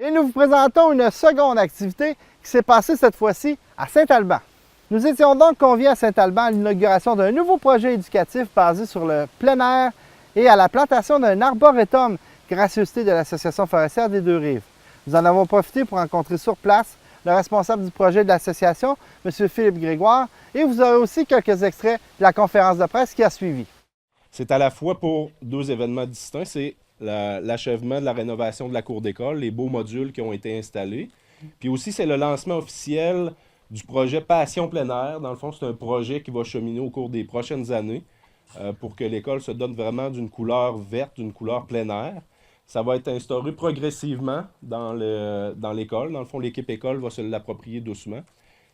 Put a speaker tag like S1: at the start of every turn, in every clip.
S1: Et nous vous présentons une seconde activité qui s'est passée cette fois-ci à Saint-Alban. Nous étions donc conviés à Saint-Alban à l'inauguration d'un nouveau projet éducatif basé sur le plein air et à la plantation d'un arboretum, gracieuseté de l'Association forestière des Deux-Rives. Nous en avons profité pour rencontrer sur place le responsable du projet de l'association, M. Philippe Grégoire, et vous aurez aussi quelques extraits de la conférence de presse qui a suivi.
S2: C'est à la fois pour deux événements distincts, c'est l'achèvement de la rénovation de la cour d'école, les beaux modules qui ont été installés, puis aussi c'est le lancement officiel du projet Passion plein air. Dans le fond, c'est un projet qui va cheminer au cours des prochaines années pour que l'école se donne vraiment d'une couleur verte, d'une couleur plein air. Ça va être instauré progressivement dans l'école. Dans le fond, l'équipe école va se l'approprier doucement.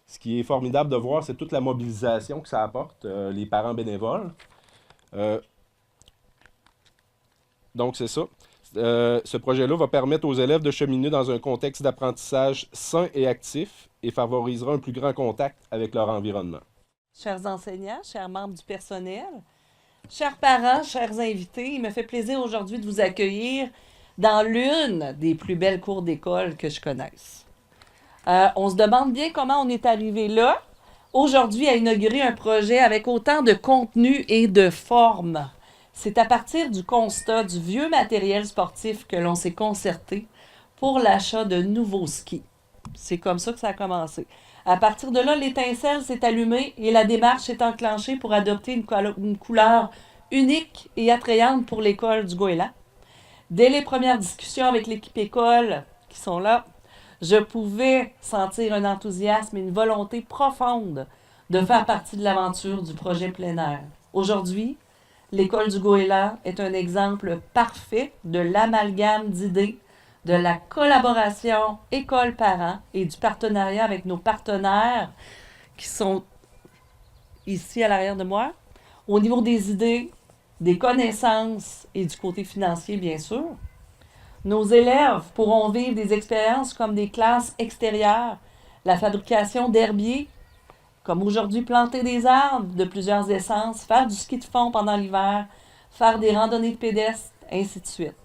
S2: Ce qui est formidable de voir, c'est toute la mobilisation que ça apporte, les parents bénévoles. Donc, c'est ça. Ce projet-là va permettre aux élèves de cheminer dans un contexte d'apprentissage sain et actif et favorisera un plus grand contact avec leur environnement.
S3: Chers enseignants, chers membres du personnel, chers parents, chers invités, il me fait plaisir aujourd'hui de vous accueillir dans l'une des plus belles cours d'école que je connaisse. On se demande bien comment on est arrivé là, aujourd'hui, à inaugurer un projet avec autant de contenu et de forme. C'est à partir du constat du vieux matériel sportif que l'on s'est concerté pour l'achat de nouveaux skis. C'est comme ça que ça a commencé. À partir de là, l'étincelle s'est allumée et la démarche s'est enclenchée pour adopter une couleur unique et attrayante pour l'école du Goéland. Dès les premières discussions avec l'équipe école qui sont là, je pouvais sentir un enthousiasme et une volonté profonde de faire partie de l'aventure du projet plein air. Aujourd'hui, l'école du Goéland est un exemple parfait de l'amalgame d'idées, de la collaboration école-parents et du partenariat avec nos partenaires qui sont ici à l'arrière de moi, au niveau des idées, des connaissances et du côté financier, bien sûr. Nos élèves pourront vivre des expériences comme des classes extérieures, la fabrication d'herbiers, comme aujourd'hui planter des arbres de plusieurs essences, faire du ski de fond pendant l'hiver, faire des randonnées de pédestres, ainsi de suite.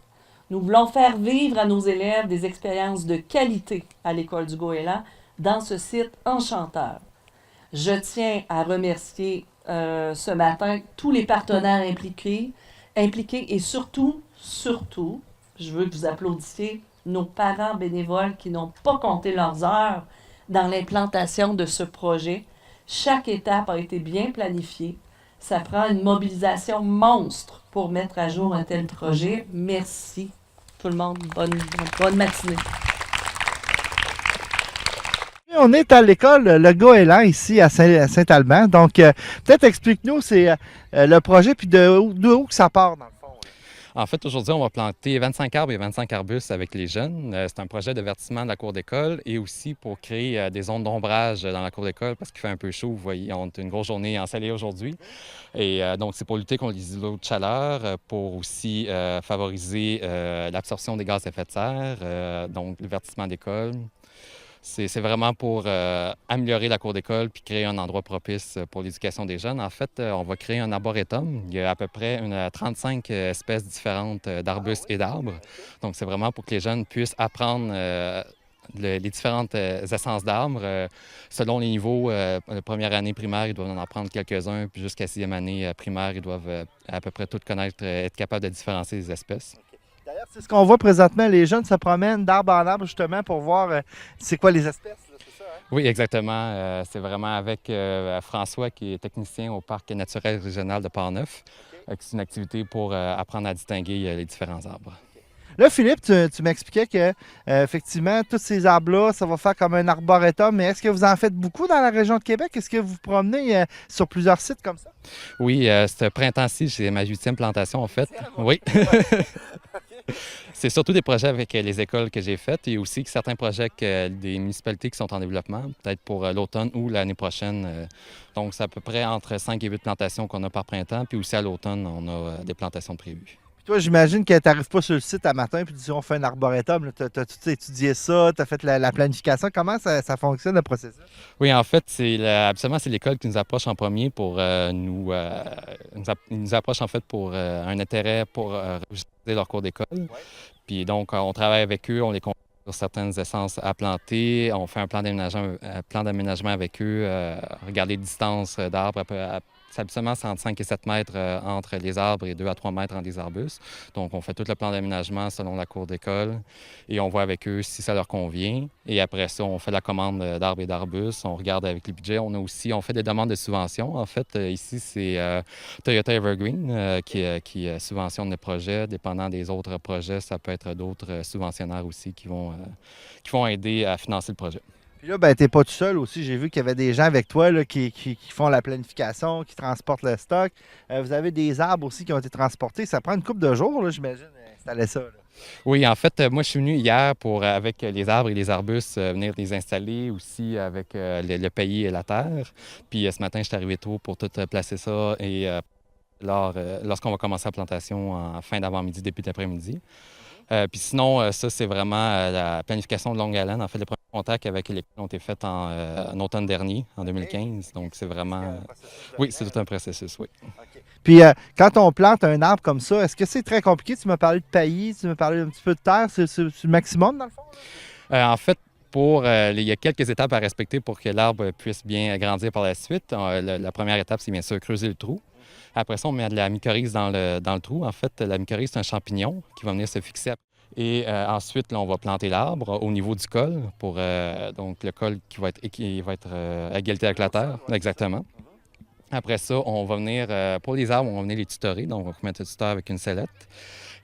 S3: Nous voulons faire vivre à nos élèves des expériences de qualité à l'école du Goéland dans ce site enchanteur. Je tiens à remercier ce matin tous les partenaires impliqués et surtout, je veux que vous applaudissiez nos parents bénévoles qui n'ont pas compté leurs heures dans l'implantation de ce projet. Chaque étape a été bien planifiée. Ça prend une mobilisation monstre pour mettre à jour un tel projet. Merci tout le monde. Bonne matinée.
S1: On est à l'école Le Goéland ici à Saint-Alban. Donc, peut-être explique-nous c'est le projet puis de où que ça part dans le fond.
S4: En fait, aujourd'hui, on va planter 25 arbres et 25 arbustes avec les jeunes. C'est un projet de verdissement de la cour d'école et aussi pour créer des zones d'ombrage dans la cour d'école parce qu'il fait un peu chaud. Vous voyez, on a une grosse journée ensoleillée aujourd'hui. Et donc, c'est pour lutter contre les îlots de chaleur, pour aussi favoriser l'absorption des gaz à effet de serre, donc le verdissement d'école. C'est vraiment pour améliorer la cour d'école puis créer un endroit propice pour l'éducation des jeunes. En fait, on va créer un arboretum. Il y a à peu près 35 espèces différentes d'arbustes et d'arbres. Donc, c'est vraiment pour que les jeunes puissent apprendre les différentes essences d'arbres. Selon les niveaux, la première année primaire, ils doivent en apprendre quelques-uns, puis jusqu'à 6e année primaire, ils doivent à peu près tout connaître, être capables de différencier les espèces.
S1: D'ailleurs, c'est ce qu'on voit présentement. Les jeunes se promènent d'arbre en arbre justement pour voir c'est quoi les espèces. Là, c'est ça, hein?
S4: Oui, exactement. C'est vraiment avec François, qui est technicien au Parc naturel régional de Port-Neuf.
S1: Okay.
S4: C'est une activité pour apprendre à distinguer les différents arbres.
S1: Là, Philippe, tu m'expliquais que effectivement, tous ces arbres-là, ça va faire comme un arboretum. Mais est-ce que vous en faites beaucoup dans la région de Québec? Est-ce que vous vous promenez sur plusieurs sites comme ça?
S4: Oui, ce printemps-ci, c'est ma 8e plantation, en fait. Oui. C'est surtout des projets avec les écoles que j'ai faites et aussi certains projets avec des municipalités qui sont en développement, peut-être pour l'automne ou l'année prochaine. Donc, c'est à peu près entre 5 et 8 plantations qu'on a par printemps. Puis aussi à l'automne, on a des plantations prévues.
S1: Puis toi, j'imagine que tu n'arrives pas sur le site à matin puis tu dis on fait un arboretum. Tu as tout étudié ça, tu as fait la planification. Comment ça fonctionne le processus?
S4: Oui, en fait, absolument, c'est l'école qui nous approche en premier pour nous approche en fait pour un intérêt pour utiliser leur cours d'école.
S1: Ouais.
S4: Puis donc, on travaille avec eux, on les contacte sur certaines essences à planter. On fait un plan d'aménagement avec eux, regarder les distances d'arbres. Habituellement, c'est entre 5 et 7 mètres entre les arbres et 2 à 3 mètres entre les arbustes. Donc, on fait tout le plan d'aménagement selon la cour d'école et on voit avec eux si ça leur convient. Et après ça, on fait la commande d'arbres et d'arbustes. On regarde avec les budgets. On fait des demandes de subventions. En fait, ici, c'est Toyota Evergreen qui subventionne le projet. Dépendant des autres projets, ça peut être d'autres subventionnaires aussi qui vont aider à financer le projet.
S1: Puis là, ben, tu n'es pas tout seul aussi. J'ai vu qu'il y avait des gens avec toi là, qui font la planification, qui transportent le stock. Vous avez des arbres aussi qui ont été transportés. Ça prend une couple de jours, là, j'imagine, installer ça. Là.
S4: Oui, en fait, moi, je suis venu hier avec les arbres et les arbustes, venir les installer aussi avec le paillis et la terre. Puis ce matin, je suis arrivé tôt pour tout placer ça et lorsqu'on va commencer la plantation en fin d'avant-midi, début d'après-midi. Puis sinon, ça, c'est vraiment la planification de longue haleine. En fait, les premiers contacts avec l'école ont été faits en automne dernier, en 2015. Donc, c'est vraiment... Oui, c'est tout un processus, oui.
S1: Okay. Puis, quand on plante un arbre comme ça, est-ce que c'est très compliqué? Tu m'as parlé de paillis, tu m'as parlé un petit peu de terre. C'est le maximum, dans le fond?
S4: En fait, il y a quelques étapes à respecter pour que l'arbre puisse bien grandir par la suite. La première étape, c'est bien sûr creuser le trou. Après ça, on met de la mycorhize dans le trou. En fait, la mycorhize, c'est un champignon qui va venir se fixer. Et ensuite, là, on va planter l'arbre au niveau du col, donc le col qui va être à égalité avec la terre, exactement. Après ça, on va venir, pour les arbres, on va venir les tutorer. Donc, on va mettre le tuteur avec une sellette.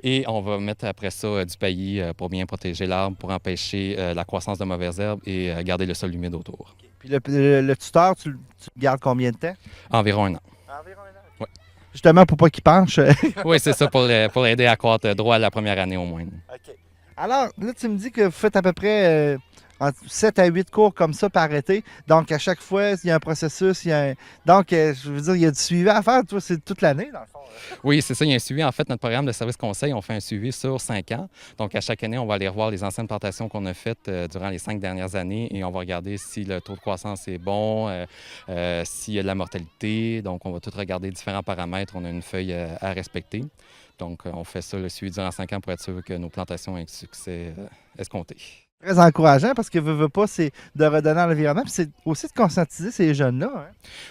S4: Et on va mettre après ça du paillis pour bien protéger l'arbre, pour empêcher la croissance de mauvaises herbes et garder le sol humide autour.
S1: Puis le tuteur, tu le gardes combien de temps?
S4: Environ 1 an.
S1: Environ 1 an?
S4: Oui.
S1: Justement, pour pas qu'il penche.
S4: Oui, c'est ça, pour l'aider à croître droit la première année au moins.
S1: OK. Alors, là, tu me dis que vous faites à peu près entre 7 à 8 cours comme ça par été. Donc, à chaque fois, il y a un processus. Donc, je veux dire, il y a du suivi à faire. Toi, c'est toute l'année, dans le fond. Là.
S4: Oui, c'est ça. Il y a un suivi. En fait, notre programme de service conseil, on fait un suivi sur 5 ans. Donc, à chaque année, on va aller revoir les anciennes plantations qu'on a faites durant les 5 dernières années et on va regarder si le taux de croissance est bon, s'il y a de la mortalité. Donc, on va tout regarder différents paramètres. On a une feuille à respecter. Donc, on fait ça, le suivi durant 5 ans pour être sûr que nos plantations ont un succès escompté.
S1: Très encourageant parce que veut pas, c'est de redonner à l'environnement. Puis c'est aussi de conscientiser ces jeunes-là. Hein?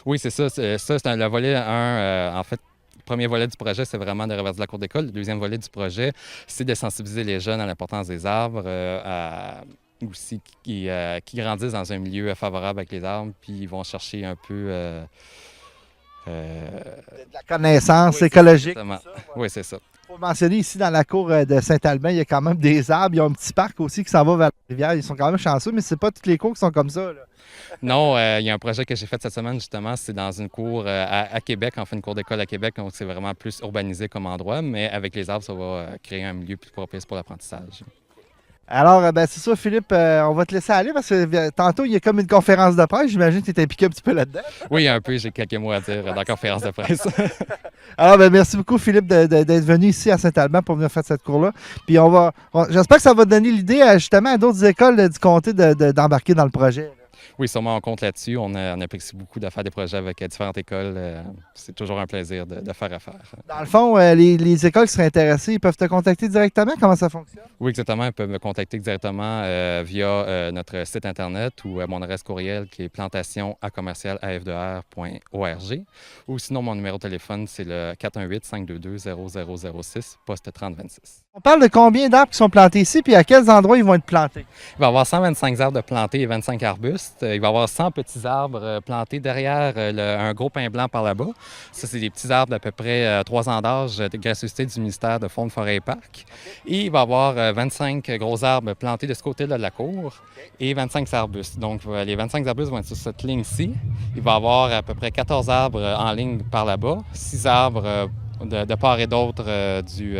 S4: Oui, c'est ça. C'est le volet 1. En fait, le premier volet du projet, c'est vraiment de reverdir la cour d'école. Le deuxième volet du projet, c'est de sensibiliser les jeunes à l'importance des arbres, aussi qui grandissent dans un milieu favorable avec les arbres, puis ils vont chercher un peu...
S1: De la connaissance écologique.
S4: Ça, ouais. Oui, c'est ça.
S1: Il faut mentionner ici dans la cour de Saint-Albin, il y a quand même des arbres. Il y a un petit parc aussi qui s'en va vers la rivière. Ils sont quand même chanceux, mais c'est pas toutes les cours qui sont comme ça. Là.
S4: Non, il y a un projet que j'ai fait cette semaine, justement. C'est dans une cour à Québec, en fait, une cour d'école à Québec. Donc, c'est vraiment plus urbanisé comme endroit, mais avec les arbres, ça va créer un milieu plus propice pour l'apprentissage. Alors,
S1: c'est ça, Philippe, on va te laisser aller parce que tantôt, il y a comme une conférence de presse. J'imagine que tu es impliqué un petit peu là-dedans.
S4: Oui, un peu. J'ai quelques mots à dire dans la conférence de presse.
S1: Alors, merci beaucoup, Philippe, d'être venu ici à Saint-Albin pour venir faire cette cour-là. Puis, j'espère que ça va donner l'idée justement à d'autres écoles du comté d'embarquer dans le projet.
S4: Oui, sûrement, on compte là-dessus. On apprécie beaucoup de faire des projets avec différentes écoles. C'est toujours un plaisir de faire affaire.
S1: Dans le fond, les écoles qui seraient intéressées, ils peuvent te contacter directement? Comment ça fonctionne?
S4: Oui, exactement. Ils peuvent me contacter directement via notre site Internet ou mon adresse courriel qui est plantation@af2r.org. Ou sinon, mon numéro de téléphone, c'est le 418-522-0006, poste 3026.
S1: On parle de combien d'arbres qui sont plantés ici, puis à quels endroits ils vont être plantés?
S4: Il va y avoir 125 arbres plantés et 25 arbustes. Il va y avoir 100 petits arbres plantés derrière un gros pin blanc par là-bas. Ça, c'est des petits arbres d'à peu près 3 ans d'âge de gracieuseté du ministère de Faune, Forêt et Parcs. Et il va y avoir 25 gros arbres plantés de ce côté-là de la cour et 25 arbustes. Donc, les 25 arbustes vont être sur cette ligne-ci. Il va y avoir à peu près 14 arbres en ligne par là-bas, 6 arbres de part et d'autre du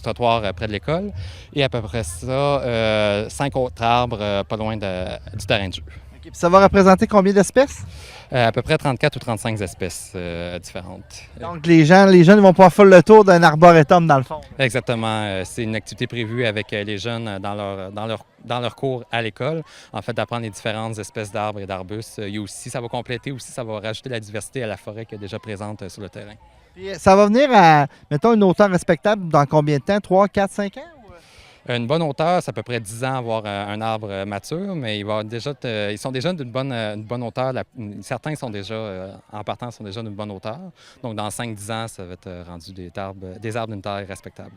S4: trottoir près de l'école. Et à peu près ça, 5 autres arbres pas loin du terrain de jeu.
S1: Okay. Ça va représenter combien d'espèces?
S4: À peu près 34 ou 35 espèces différentes.
S1: Donc, les jeunes vont pouvoir faire le tour d'un arboretum, dans le fond.
S4: Exactement. C'est une activité prévue avec les jeunes dans leur cours à l'école, en fait, d'apprendre les différentes espèces d'arbres et d'arbustes. Il y a aussi, ça va compléter aussi, ça va rajouter la diversité à la forêt qui est déjà présente sur le terrain.
S1: Puis, ça va venir à, mettons, une hauteur respectable dans combien de temps? 3, 4, 5 ans?
S4: Une bonne hauteur, c'est à peu près 10 ans avoir un arbre mature, mais ils sont déjà d'une bonne hauteur. Certains sont déjà, en partant, sont déjà d'une bonne hauteur. Donc, dans 5-10 ans, ça va être rendu des arbres d'une taille respectable.